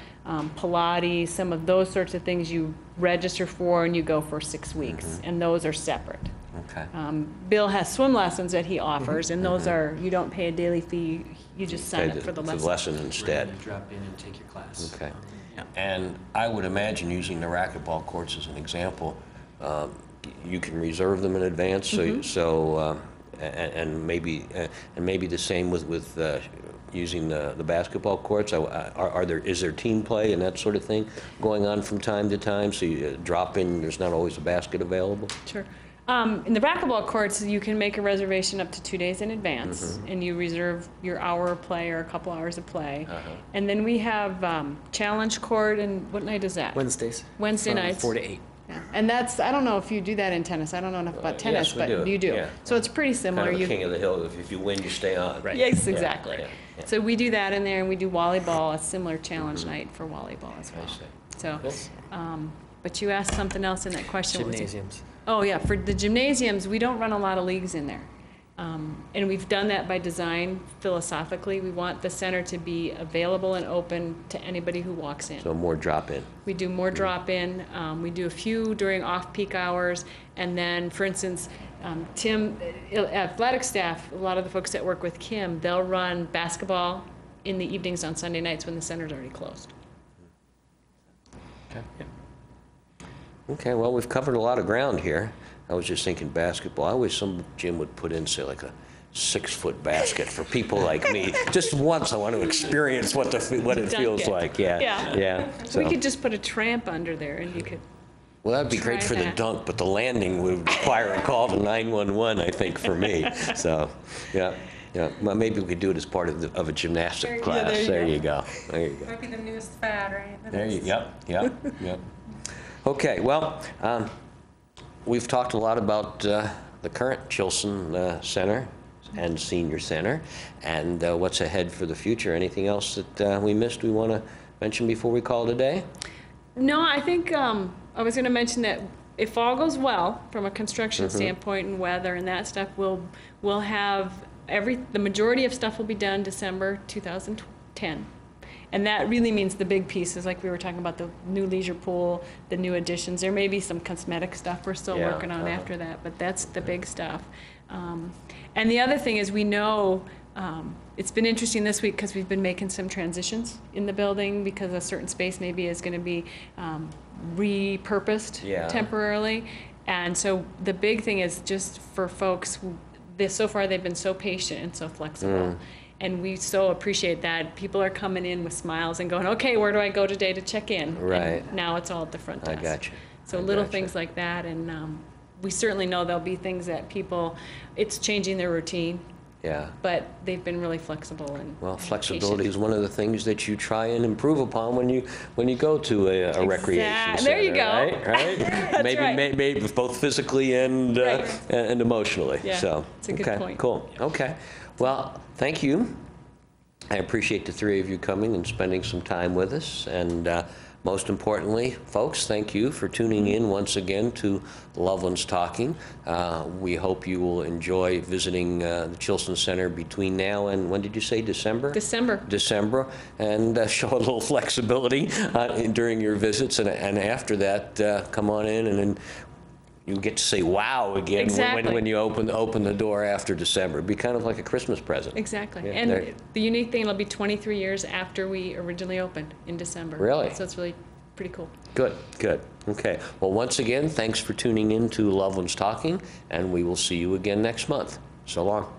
Speaker 4: Pilates, some of those sorts of things you register for and you go for 6 weeks, and those are separate.
Speaker 1: Okay.
Speaker 4: Bill has swim lessons that he offers, and those are, you don't pay a daily fee, you just sign
Speaker 1: Okay,
Speaker 4: up for the
Speaker 1: the
Speaker 4: lesson.
Speaker 1: lesson instead.
Speaker 3: You drop in and take your class.
Speaker 1: Okay.
Speaker 4: Yeah.
Speaker 1: And I would imagine, using the racquetball courts as an example, you can reserve them in advance, so and maybe the same with using the basketball courts. Is there team play and that sort of thing going on from time to time? So you drop in, there's not always a basket available?
Speaker 4: Sure. In the racquetball courts, you can make a reservation up to 2 days in advance, and you reserve your hour of play or a couple hours of play. And then we have challenge court, and what night is that?
Speaker 3: Wednesdays.
Speaker 4: Wednesday
Speaker 3: from
Speaker 4: nights.
Speaker 3: 4 to 8.
Speaker 4: Yeah. And that's, I don't know if you do that in tennis. I don't know enough about tennis,
Speaker 1: yes, we
Speaker 4: but
Speaker 1: do.
Speaker 4: you do.
Speaker 1: Yeah.
Speaker 4: So it's pretty similar.
Speaker 1: Kind of a
Speaker 4: You-
Speaker 1: king of the hill. If you win, you stay on.
Speaker 3: Right.
Speaker 4: Yes,
Speaker 1: Yeah,
Speaker 4: exactly.
Speaker 1: yeah.
Speaker 4: So we do that in there, and we do volleyball, a similar challenge night for volleyball as well.
Speaker 1: I see.
Speaker 4: So,
Speaker 1: Cool.
Speaker 4: but you asked something else in that question. What was it?
Speaker 3: Gymnasiums.
Speaker 4: Oh, yeah, for the gymnasiums, we don't run a lot of leagues in there. And we've done that by design philosophically. We want the center to be available and open to anybody who walks in.
Speaker 1: So more drop-in.
Speaker 4: We do more drop-in. We do a few during off-peak hours. And then, for instance, Tim, athletic staff, a lot of the folks that work with Kim, they'll run basketball in the evenings on Sunday nights when the center's already closed.
Speaker 1: Okay. Okay, well, we've covered a lot of ground here. I was just thinking basketball. I wish some gym would put in, say, like a 6-foot basket for people like me. Just once, I want to experience what it
Speaker 4: Dunk
Speaker 1: feels
Speaker 4: it.
Speaker 1: like. Yeah,
Speaker 4: Yeah.
Speaker 1: yeah.
Speaker 4: We
Speaker 1: So,
Speaker 4: could just put a tramp under there and you could,
Speaker 1: well, that'd be great
Speaker 4: try
Speaker 1: for the
Speaker 4: that.
Speaker 1: dunk, but the landing would require a call to 911, I think, for me. So, yeah, yeah. Well, maybe we could do it as part of a gymnastic class.
Speaker 4: there you
Speaker 1: There you go. There you go.
Speaker 2: Might be the newest fad, right? The
Speaker 1: There you,
Speaker 2: newest-
Speaker 1: yep. Okay, well, we've talked a lot about the current Chilson Center and Senior Center, and what's ahead for the future. Anything else that we missed we want to mention before we call today?
Speaker 4: no, I think I was going to mention that if all goes well from a construction standpoint and weather and that stuff, we'll have the majority of stuff will be done December 2010. And that really means the big pieces, like we were talking about the new leisure pool, the new additions. There may be some cosmetic stuff we're still
Speaker 1: Yeah,
Speaker 4: working on after that, but that's the big stuff. And the other thing is we know, it's been interesting this week because we've been making some transitions in the building because a certain space maybe is going to be repurposed
Speaker 1: Yeah.
Speaker 4: temporarily. And so the big thing is just for folks, so far they've been so patient and so flexible. And we so appreciate that. People are coming in with smiles and going, okay, where do I go today to check in?
Speaker 1: Right.
Speaker 4: And now it's all at the front
Speaker 1: I
Speaker 4: desk.
Speaker 1: gotcha.
Speaker 4: So
Speaker 1: I
Speaker 4: little
Speaker 1: gotcha.
Speaker 4: things like that. And we certainly know there'll be things that people, it's changing their routine,
Speaker 1: Yeah.
Speaker 4: but they've been really flexible and
Speaker 1: Well,
Speaker 4: and
Speaker 1: flexibility
Speaker 4: patient.
Speaker 1: is one of the things that you try and improve upon when you go to a recreation center.
Speaker 4: There you go.
Speaker 1: Right?
Speaker 4: That's
Speaker 1: maybe,
Speaker 4: right.
Speaker 1: maybe both physically and
Speaker 4: Right.
Speaker 1: and emotionally.
Speaker 4: Yeah,
Speaker 1: So,
Speaker 4: it's a good
Speaker 1: okay,
Speaker 4: point.
Speaker 1: cool. Okay. Well, thank you. I appreciate the three of you coming and spending some time with us. And most importantly, folks, thank you for tuning in once again to Loveland's Talking. We hope you will enjoy visiting the Chilson Center between now and, when did you say, December?
Speaker 4: December.
Speaker 1: And show a little flexibility during your visits. And after that, come on in and then you get to say wow again
Speaker 4: Exactly.
Speaker 1: when you open the door after December. It'd be kind of like a Christmas present.
Speaker 4: Exactly.
Speaker 1: Yeah,
Speaker 4: And
Speaker 1: there-
Speaker 4: the unique thing, it'll be 23 years after we originally opened in December.
Speaker 1: Really?
Speaker 4: So it's really pretty cool.
Speaker 1: Good, good. Okay. Well, once again, thanks for tuning in to Loveland's Talking, and we will see you again next month. So long.